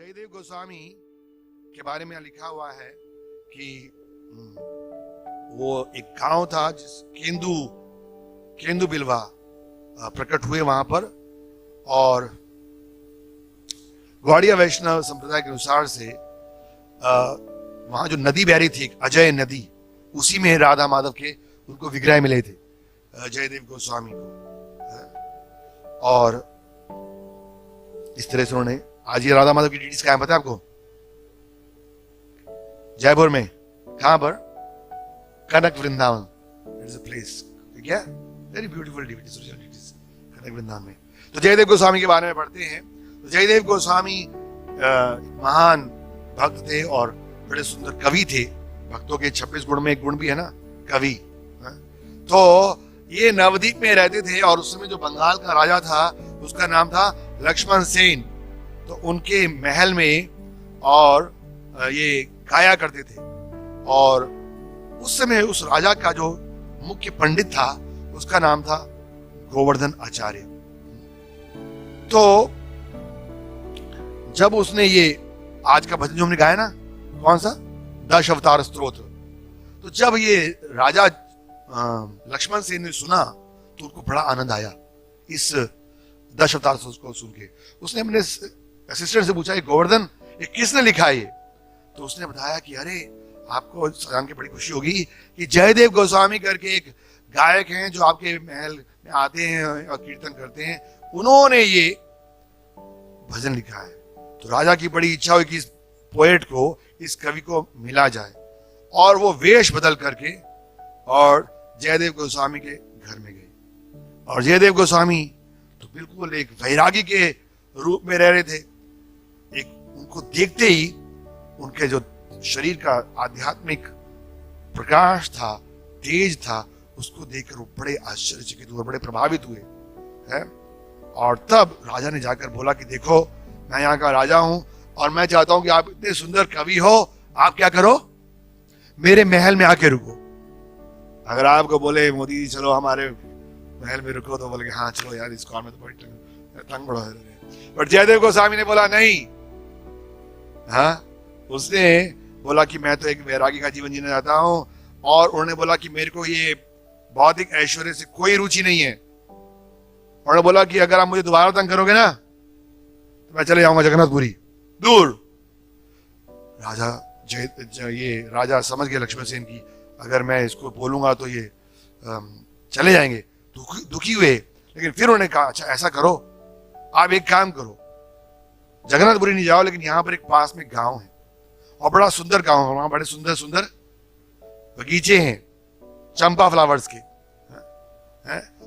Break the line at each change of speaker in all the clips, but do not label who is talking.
जयदेव गोस्वामी के बारे में लिखा हुआ है कि वो एक गांव था जिस केंदू बिलवा प्रकट हुए वहां पर, और गौड़िया वैष्णव संप्रदाय के अनुसार से वहां जो नदी बह रही थी, अजय नदी, उसी में राधा माधव के उनको विग्रह मिले थे जयदेव गोस्वामी को। और इस तरह से उन्होंने, आज ये राधा माधव की डिटीज कहां पता है आपको? जयपुर में। कहां पर? Kanak Vrindavan, it is a place, ठीक है, वेरी ब्यूटीफुल डिटीज कनक वृंदावन में। तो जयदेव गोस्वामी के बारे में पढ़ते हैं। तो जयदेव गोस्वामी महान भक्त थे और बड़े सुंदर कवि थे। भक्तों के 26 गुण में एक गुण भी है ना, कवि। तो ये नवद्वीप में रहते थे और उस समय जो बंगाल का राजा था उसका नाम था लक्ष्मण सेन। तो उनके महल में और ये गाया करते थे। और उस समय उस राजा का जो मुख्य पंडित था उसका नाम था गोवर्धन आचार्य। तो जब उसने ये आज का भजन जो हमने गाया ना, कौन सा? दश अवतार स्तोत्र। तो जब ये राजा लक्ष्मण सेन ने सुना तो उनको बड़ा आनंद आया इस दश अवतार स्तोत्र को सुन के। उसने अपने असिस्टेंट से पूछा, गोवर्धन ये किसने लिखा है? तो उसने बताया कि अरे आपको जान के बड़ी खुशी होगी कि जयदेव गोस्वामी करके एक गायक हैं जो आपके महल में आते हैं और कीर्तन करते हैं, उन्होंने ये भजन लिखा है। तो राजा की बड़ी इच्छा हुई कि इस पोएट को, इस कवि को मिला जाए, और वो वेश बदल करके और जयदेव गोस्वामी के घर में गए। और जयदेव गोस्वामी तो बिल्कुल एक वैरागी के रूप में रह रहे थे। एक उनको देखते ही उनके जो शरीर का आध्यात्मिक प्रकाश था, तेज था, उसको देखकर वो बड़े आश्चर्यचकित हुए, बड़े प्रभावित हुए हैं। और तब राजा ने जाकर बोला कि देखो, मैं यहाँ का राजा हूं और मैं चाहता हूं कि आप इतने सुंदर कवि हो, आप क्या करो, मेरे महल में आके रुको। अगर आपको बोले मोदी जी चलो हमारे महल में रुको, तो बोले हाँ चलो यार, इस कॉल में तो बड़ी तंग बड़ा है। बट जयदेव गोस्वामी ने बोला नहीं। हाँ, उसने बोला कि मैं तो एक वैरागी का जीवन जीना चाहता हूं, और उन्होंने बोला कि मेरे को ये भौतिक ऐश्वर्य से कोई रुचि नहीं है। उन्होंने बोला कि अगर आप मुझे दोबारा तंग करोगे ना तो मैं चले जाऊंगा जगन्नाथपुरी, दूर। ये राजा समझ गए लक्ष्मण सेन की, अगर मैं इसको बोलूंगा तो ये चले जाएंगे। दुखी हुए, लेकिन फिर उन्होंने कहा अच्छा ऐसा करो, आप एक काम करो, जगन्नाथपुरी नहीं जाओ, लेकिन यहाँ पर एक पास में गांव है और बड़ा सुंदर गांव है, वहां बड़े सुंदर सुंदर बगीचे हैं चंपा फ्लावर्स के,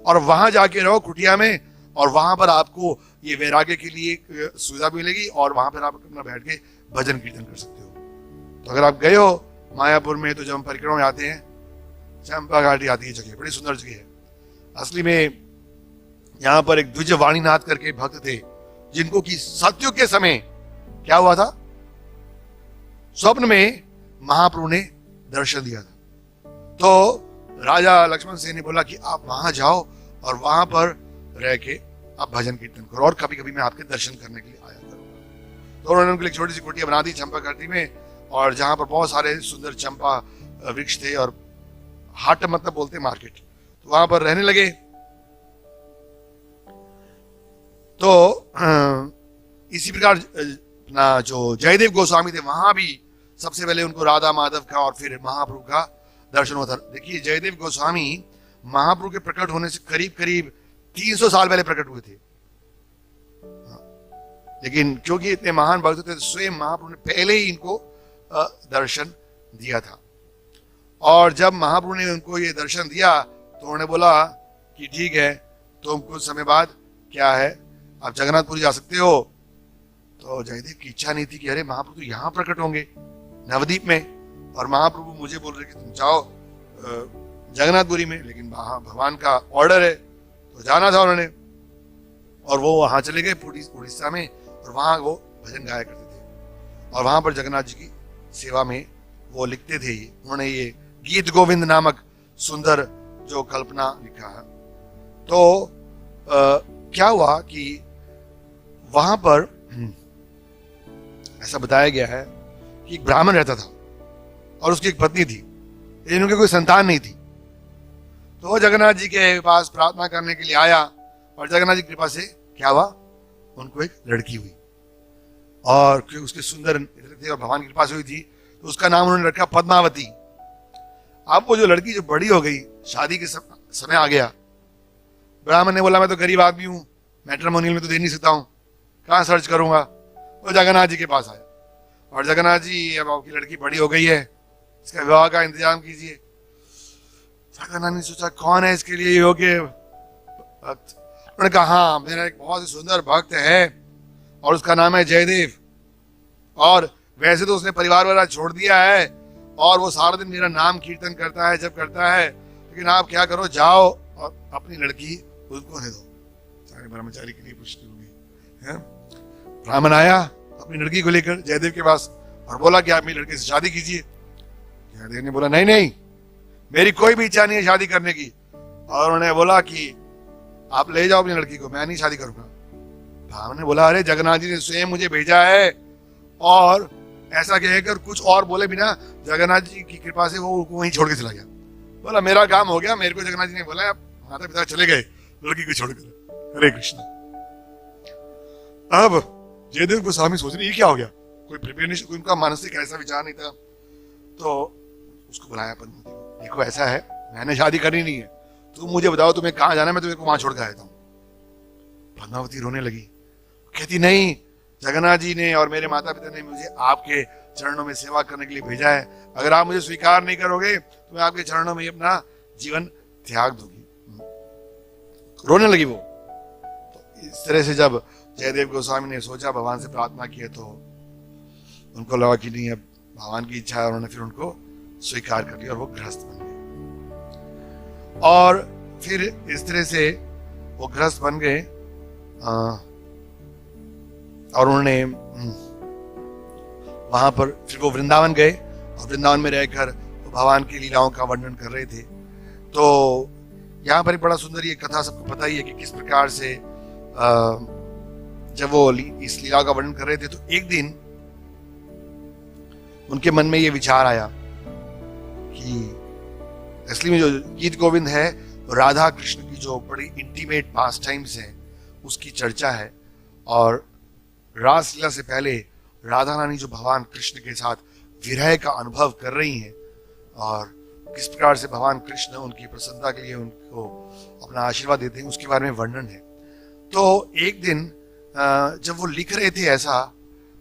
और वहां जाके रहो कुटिया में, और वहां पर आपको ये वैराग्य के लिए एक सुविधा भी मिलेगी, और वहां पर आप अपना बैठ के भजन कीर्तन कर सकते हो। तो अगर आप गए हो मायापुर में, तो जब हम परिक्रमा में आते हैं, चंपा घाटी आती है जगह, बड़ी सुंदर जगह है। असली में यहाँ पर एक द्विज वाणीनाथ करके भक्त थे, जिनको कि सतयुग के समय क्या हुआ था, स्वप्न में महाप्रभु ने दर्शन दिया था। तो राजा लक्ष्मण सेन ने बोला कि आप वहां जाओ और वहां पर रह के आप भजन कीर्तन करो, और कभी कभी मैं आपके दर्शन करने के लिए आया करूंगा। तो उन्होंने उनके लिए छोटी सी कुटिया बना दी चंपा घाटी में, और जहां पर बहुत सारे सुंदर चंपा वृक्ष थे, और हाट मतलब बोलते मार्केट, तो वहां पर रहने लगे। तो इसी प्रकार अपना जो जयदेव गोस्वामी थे, वहां भी सबसे पहले उनको राधा माधव का और फिर महाप्रभु का दर्शन हुआ था। देखिए, जयदेव गोस्वामी महाप्रभु के प्रकट होने से करीब करीब 300 साल पहले प्रकट हुए थे। लेकिन क्योंकि इतने महान भक्त थे, स्वयं महाप्रभु ने पहले ही इनको दर्शन दिया था। और जब महाप्रभु ने उनको ये दर्शन दिया तो उन्होंने बोला कि ठीक है, तुम कुछ समय बाद क्या है, आप जगन्नाथपुरी जा सकते हो। तो जयदेव की इच्छा नहीं थी कि अरे महाप्रभु तो यहाँ प्रकट होंगे नवद्वीप में, और महाप्रभु मुझे बोल रहे कि तुम जाओ जगन्नाथपुरी में, लेकिन भगवान का ऑर्डर है तो जाना था उन्होंने। और वो वहां चले गए उड़ीसा में, और वहां वो भजन गाया करते थे, और वहां पर जगन्नाथ जी की सेवा में वो लिखते थे। उन्होंने ये गीत गोविंद नामक सुंदर जो कल्पना लिखा है। तो क्या हुआ कि वहां पर ऐसा बताया गया है कि एक ब्राह्मण रहता था और उसकी एक पत्नी थी, लेकिन उनकी कोई संतान नहीं थी। तो वो जगन्नाथ जी के पास प्रार्थना करने के लिए आया और जगन्नाथ जी की कृपा से क्या हुआ, उनको एक लड़की हुई। और क्योंकि उसके सुंदर नेत्र थे और भगवान की कृपा से हुई थी, तो उसका नाम उन्होंने रखा पद्मावती। अब वो जो लड़की जो बड़ी हो गई, शादी के समय आ गया, ब्राह्मण ने बोला मैं तो गरीब आदमी हूँ, मैट्रिमोनियल में तो दे नहीं सकता हूँ, कहाँ सर्च करूंगा। वो जगन्नाथ जी के पास आया और जगन्नाथ जी, अब आपकी लड़की बड़ी हो गई है, इसका विवाह का इंतजाम कीजिए। जगन्नाथ ने सोचा कौन है इसके लिए योग्य भक्त। उन्होंने कहा हाँ, मेरा एक बहुत ही सुंदर भक्त है और उसका नाम है जयदेव, और वैसे तो उसने परिवार वाला छोड़ दिया है और वो सारा दिन मेरा नाम कीर्तन करता है, जब करता है, लेकिन आप क्या करो, जाओ और अपनी लड़की उसको दे दो। सारे ब्रह्मचारी के लिए पुष्टि होगी। ब्राह्मण आया अपनी लड़की को लेकर जयदेव के पास और बोला कि आप मेरी लड़की से शादी कीजिए। जयदेव ने बोला नहीं नहीं, मेरी कोई भी इच्छा नहीं है शादी करने की। और उन्होंने बोला कि आप ले जाओ अपनी लड़की को, मैं नहीं शादी करूंगा। ब्राह्मण ने बोला अरे जगन्नाथ जी ने स्वयं मुझे भेजा है, और ऐसा कहकर कुछ और बोले बिना जगन्नाथ जी की कृपा से वो वहीं छोड़ के चला गया। बोला मेरा काम हो गया, मेरे को जगन्नाथ जी ने बोला, माता पिता चले गए लड़की को छोड़कर। हरे कृष्ण। अब जयदेव गोस्वामी सोच रहे ये क्या हो गया, कोई प्रिपेयर नहीं, उनका मानसिक ऐसा विचार नहीं था। तो उसको बुलाया पद्मावती को, देखो ऐसा है, मैंने शादी करनी नहीं है, तुम मुझे बताओ तुम्हें कहाँ जाना है, मैं तुम्हें वहां छोड़ के आया हूँ। पद्मावती रोने लगी, कहती नहीं, जगन्नाथ जी ने और मेरे माता पिता ने मुझे आपके चरणों में सेवा करने के लिए भेजा है, अगर आप मुझे स्वीकार नहीं करोगे तो मैं आपके चरणों में अपना जीवन त्याग दूंगी। रोने लगी वो। तो इस तरह से जब जयदेव गोस्वामी ने सोचा, भगवान से प्रार्थना की, तो उनको लगा कि नहीं, अब भगवान की इच्छा है, उन्होंने फिर उनको स्वीकार कर लिया और वो गृहस्थ बन गए। और फिर इस तरह से वो गृहस्थ बन गए और उन्होंने वहां पर फिर वो वृंदावन गए और वृंदावन में रहकर वो भगवान की लीलाओं का वर्णन कर रहे थे। तो यहाँ पर एक बड़ा सुंदर ये कथा सबको पता ही है कि किस प्रकार से जब वो इस लीला का वर्णन कर रहे थे, तो एक दिन उनके मन में ये विचार आया कि असली में जो गीत गोविंद है, राधा कृष्ण की जो बड़ी इंटीमेट पास टाइम्स है उसकी चर्चा है। और रासलीला से पहले राधा रानी जो भगवान कृष्ण के साथ विरह का अनुभव कर रही हैं और किस प्रकार से भगवान कृष्ण उनकी प्रसन्नता के लिए उनको अपना आशीर्वाद देते हैं, उसके बारे में वर्णन है। तो एक दिन जब वो लिख रहे थे ऐसा,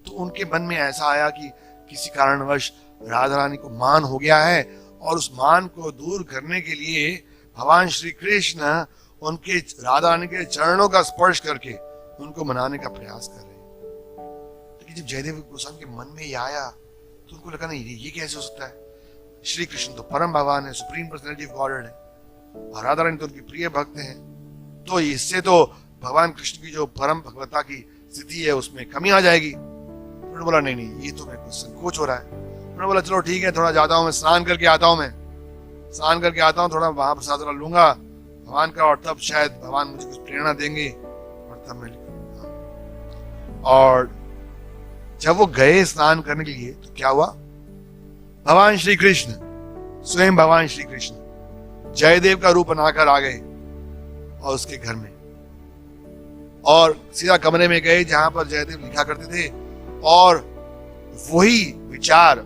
तो उनके मन में ऐसा आया कि किसी कारणवश राधा रानी को मान हो गया है और उस मान को दूर करने के लिए भगवान श्री कृष्ण उनके राधा रानी के चरणों का स्पर्श करके उनको मनाने का प्रयास कर रहे हैं। लेकिन जब जयदेव गोस्वामी के मन में ये आया तो उनको लगा नहीं, ये कैसे हो सकता है, श्री कृष्ण तो परम भगवान है, सुप्रीम पर्सनैलिटी ऑफ गॉडहेड है, और राधा रानी तो उनकी प्रिय भक्त हैं, तो इससे तो भगवान कृष्ण की जो परम भगवता की स्थिति है उसमें कमी आ जाएगी। उन्होंने बोला नहीं नहीं, ये तो मेरे को संकोच हो रहा है। उन्होंने बोला चलो ठीक है, थोड़ा जाता हूँ, मैं स्नान करके आता हूँ, मैं स्नान करके आता हूँ, थोड़ा महाप्रसाद लूंगा भगवान का, और तब शायद भगवान मुझे कुछ प्रेरणा देंगे और तब मैं लिखूंगा। और जब वो गए स्नान करने के लिए तो क्या हुआ, भगवान श्री कृष्ण, स्वयं भगवान श्री कृष्ण जयदेव का रूप बनाकर आ गए और उसके घर में, और सीधा कमरे में गए जहां पर जयदेव लिखा करते थे, और वही विचार,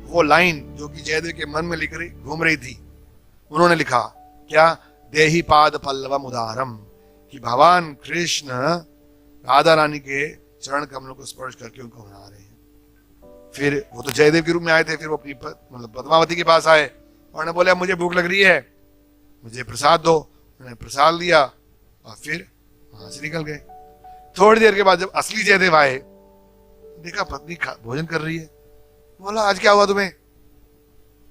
वो लाइन जो कि जयदेव के मन में लिख रही घूम रही थी, उन्होंने लिखा क्या, देहि पाद पल्लवम उदारम, कि भगवान कृष्ण राधा रानी के चरण कमलों को स्पर्श करके उनको मना रहे हैं। फिर वो तो जयदेव के रूप में आए थे, फिर वो अपनी मतलब पद्मावती के पास आए और बोले मुझे भूख लग रही है, मुझे प्रसाद दो। उन्होंने प्रसाद लिया और फिर वहां से निकल गए। थोड़ी देर के बाद जब असली जयदेव आए, देखा पत्नी भोजन कर रही है। बोला आज क्या हुआ तुम्हें,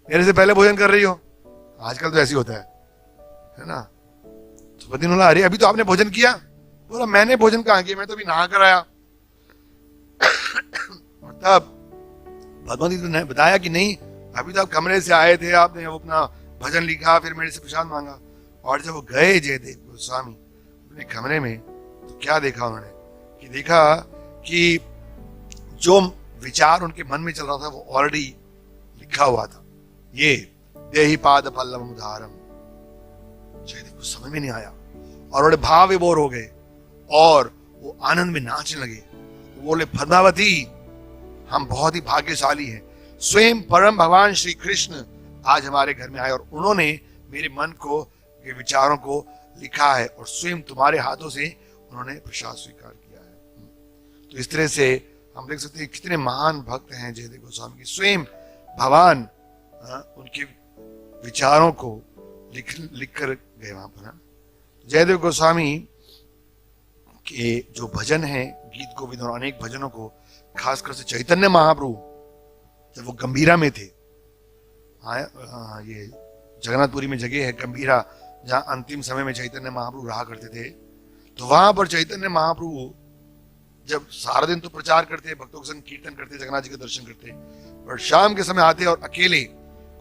मेरे से पहले भोजन कर रही हो, आजकल तो ऐसी होता है ना। तो पत्नी बोला अरे अभी तो आपने भोजन किया। बोला मैंने भोजन कहाँ किया, मैं तो अभी नहा कर आया। और तब भगवती ने बताया कि नहीं, अभी तो आप कमरे से आए थे, आपने अपना भजन लिखा, फिर मेरे से प्रसाद मांगा। और जब वो गए जयदेव गोस्वामी अपने कमरे में, तो क्या देखा उन्होंने, कि देखा कि जो विचार उनके मन में चल रहा था वो ऑलरेडी लिखा हुआ था। ये देहि पाद पल्लव उदारम, जयदेव को समझ में नहीं आया और बड़े भाव विभोर हो गए और वो आनंद में नाचने लगे। वो बोले पद्मावती, हम बहुत ही भाग्यशाली हैं, स्वयं परम भगवान श्री कृष्ण आज हमारे घर में आए और उन्होंने मेरे मन को, के विचारों को लिखा है और स्वयं तुम्हारे हाथों से उन्होंने प्रसाद स्वीकार किया है। तो इस तरह से हम देख सकते हैं कितने महान भक्त हैं जयदेव गोस्वामी की। स्वयं भगवान उनके विचारों को लिख कर गए वहां पर। जयदेव गोस्वामी के जो भजन हैं, गीत गोविंद और अनेक भजनों को, खासकर से चैतन्य महाप्रभु जब वो गंभीरा में थे, ये जगन्नाथपुरी में जगह है गंभीरा, जहां अंतिम समय में चैतन्य महाप्रभु रहा करते थे, तो वहां पर चैतन्य महाप्रभु जब सारा दिन तो प्रचार करते, भक्तों के संग कीर्तन करते, जगन्नाथ जी के दर्शन करते, और शाम के समय आते और अकेले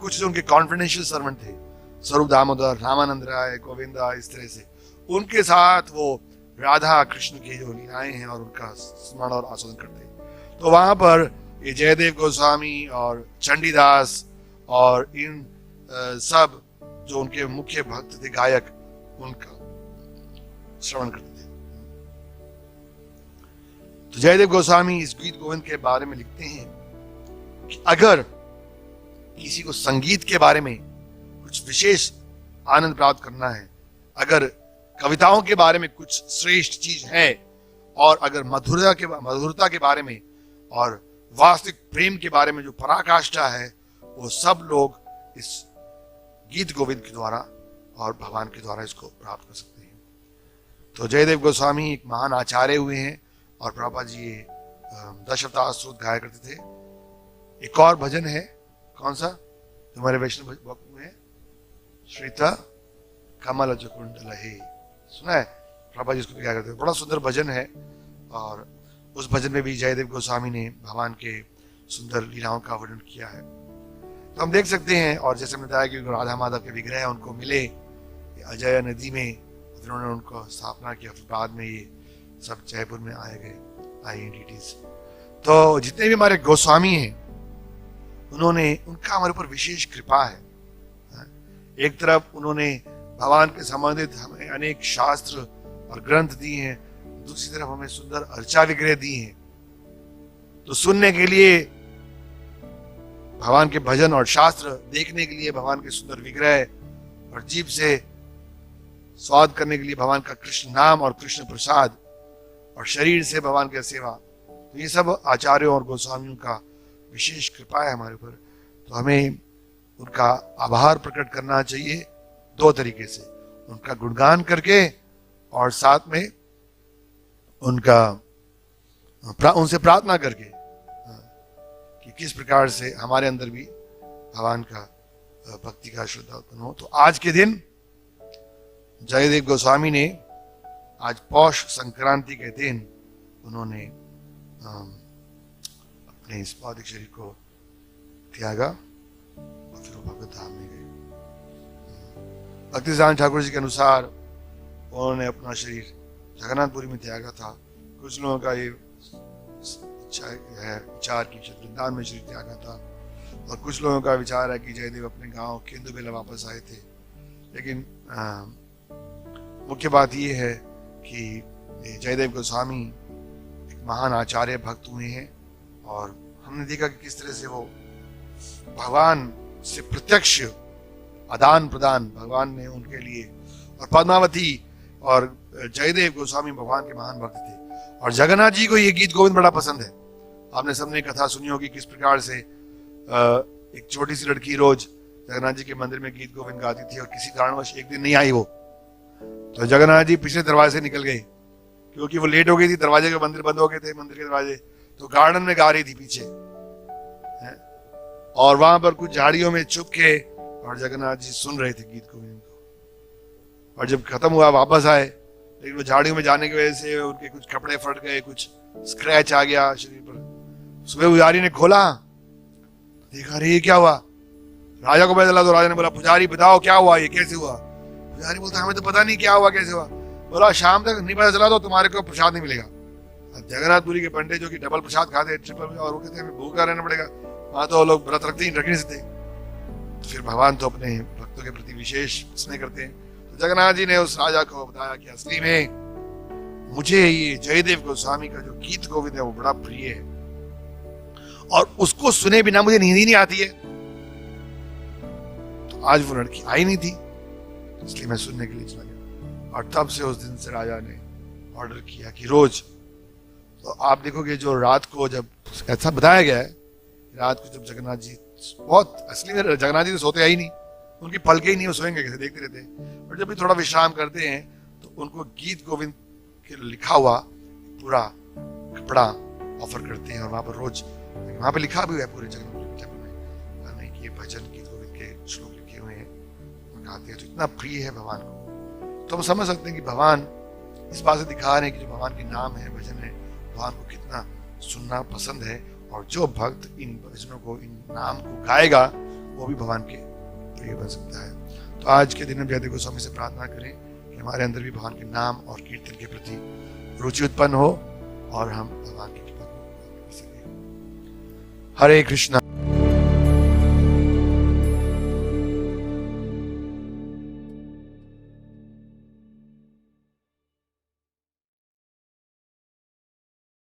कुछ जो उनके कॉन्फिडेंशियल सर्वेंट थे, स्वरूप दामोदर, रामानंद राय, गोविंदा, इस तरह से उनके साथ वो राधा कृष्ण की जो लीलाएं हैं और उनका स्मरण और आस्वादन करते। तो वहां पर ये जयदेव गोस्वामी और चंडीदास और इन सब जो उनके मुख्य भक्त थे, गायक, उनका श्रवण करते थे। तो जयदेव गोस्वामी इस गीत गोविंद के बारे में लिखते हैं कि अगर किसी को संगीत के बारे में कुछ विशेष आनंद प्राप्त करना है, अगर कविताओं के बारे में कुछ श्रेष्ठ चीज है, और अगर मधुरता के बारे में और वास्तविक प्रेम के बारे में जो पराकाष्ठा है, वो सब लोग इस गीत गोविंद के द्वारा और भगवान के द्वारा इसको प्राप्त कर सकते हैं। तो जयदेव गोस्वामी एक महान आचार्य हुए हैं और प्रभुपाद जी ये दशावतार स्तोत्र गाया करते थे। एक और भजन है, कौन सा, जो हमारे वैष्णव भक्त में है, श्रीता कमल कुंडल है, सुना है? प्रभुपाद जी इसको भी गाया करते थे, बड़ा सुंदर भजन है। और उस भजन में भी जयदेव गोस्वामी ने भगवान के सुंदर लीलाओं का वर्णन किया है। तो हम देख सकते हैं, और जैसे हमने बताया कि राधा माधव के विग्रह उनको मिले अजय नदी में, फिर उन्होंने उनको स्थापना किया, फिर बाद में ये सब जयपुर में आए गए INDTs। तो जितने भी हमारे गोस्वामी हैं, उनका हमारे ऊपर विशेष कृपा है। एक तरफ उन्होंने भगवान के संबंधित हमें अनेक शास्त्र और ग्रंथ दिए हैं, दूसरी तरफ हमें सुंदर अर्चा विग्रह दिए हैं। तो सुनने के लिए भगवान के भजन और शास्त्र, देखने के लिए भगवान के सुंदर विग्रह, और जीभ से स्वाद करने के लिए भगवान का कृष्ण नाम और कृष्ण प्रसाद, और शरीर से भगवान की सेवा। तो ये सब आचार्यों और गोस्वामियों का विशेष कृपा है हमारे ऊपर। तो हमें उनका आभार प्रकट करना चाहिए दो तरीके से, उनका गुणगान करके और साथ में उनसे प्रार्थना करके कि किस प्रकार से हमारे अंदर भी भगवान का भक्ति का श्रद्धा उत्पन्न हो। तो आज के दिन जयदेव गोस्वामी ने, आज पौष संक्रांति के दिन, उन्होंने अपने इस भौतिक शरीर को त्यागा और फिर वो भगवत धाम में गए। भक्ति सिद्धांत ठाकुर जी के अनुसार उन्होंने अपना शरीर जगन्नाथपुरी में त्यागा था। कुछ लोगों का ये इच्छा है, विचार की वृंदावन में शरीर त्यागा था, और कुछ लोगों का विचार है कि जयदेव अपने गांव केंदुबेला वापस आए थे। लेकिन मुख्य बात ये है कि जयदेव गोस्वामी एक महान आचार्य भक्त हुए हैं, और हमने देखा कि किस तरह से वो भगवान से प्रत्यक्ष आदान प्रदान भगवान ने उनके लिए, और पद्मावती और जयदेव गोस्वामी भगवान के महान भक्त थे। और जगन्नाथ जी को ये गीत गोविंद बड़ा पसंद है। आपने सबने कथा सुनी होगी किस प्रकार से एक छोटी सी लड़की रोज जगन्नाथ जी के मंदिर में गीत गोविंद गाती थी, और किसी कारणवश एक दिन नहीं आई वो, तो जगन्नाथ जी पिछले दरवाजे से निकल गए क्योंकि वो लेट हो गई थी, दरवाजे के मंदिर बंद हो गए थे, मंदिर के दरवाजे, तो गार्डन में गा रही थी पीछे, और वहां पर कुछ झाड़ियों में छुप के, और जगन्नाथ जी सुन रहे थे गीत गोविंद को। और जब खत्म हुआ वापस आए, लेकिन वो झाड़ियों में जाने की वजह से उनके कुछ कपड़े फट गए, कुछ स्क्रैच आ गया शरीर पर। सुबह पुजारी ने खोला, देखा अरे ये क्या हुआ, राजा को पता चला, तो राजा ने बोला पुजारी बताओ क्या हुआ, ये कैसे हुआ। पुजारी बोलता हमें तो पता नहीं क्या हुआ कैसे हुआ। बोला शाम तक नहीं पता चला तो तुम्हारे को प्रसाद नहीं मिलेगा। जगन्नाथपुरी के पंडित जो कि डबल प्रसाद खाते हैं, ट्रिपल, और वो कहते हैं भूखा रहना पड़ेगा, वहां तो लोग व्रत रख नहीं सकते। फिर भगवान तो अपने भक्तों के प्रति विशेष स्नेह करते हैं। तो जगन्नाथ जी ने उस राजा को बताया कि असली में मुझे ये जयदेव गोस्वामी का जो गीत गोविंद है वो बड़ा प्रिय है, और उसको सुने बिना मुझे नींद ही नहीं आती है। तो आज वो लड़की आई नहीं थी, इसलिए मैं सुनने के लिए चला गया। और तब से उस दिन से राजा ने ऑर्डर किया कि रोज, तो आप देखोगे जो रात को, जब ऐसा बताया गया है, रात को जब जगन्नाथ जी बहुत, असली में जगन्नाथ जी तो सोते ही नहीं, उनकी पलके ही नहीं, वो सोएंगे कैसे, देखते रहते हैं। और जब भी थोड़ा विश्राम करते हैं तो उनको गीत गोविंद के लिखा हुआ पूरा कपड़ा ऑफर करते हैं, और वहां पर रोज, वहां पर लिखा भी हुआ है पूरे जगन्नाथ में, नहीं कि ये भजन गीत गोविंद के श्लोक लिखे हुए हैं, गाते हैं। तो इतना प्रिय है भगवान को। तो हम समझ सकते हैं कि भगवान इस बात से दिखा रहे हैं कि जो भगवान के नाम है, भजन है, भगवान को कितना सुनना पसंद है, और जो भक्त इन भजनों को, इन नाम को गाएगा, वो भी भगवान के प्रिय बन सकता है। तो आज के दिन हम जयदेव गोस्वामी से प्रार्थना करें कि हमारे अंदर भी भगवान के नाम और कीर्तन के प्रति रुचि उत्पन्न हो, और हम भगवान की कृपा को कर सकें। हरे कृष्णा।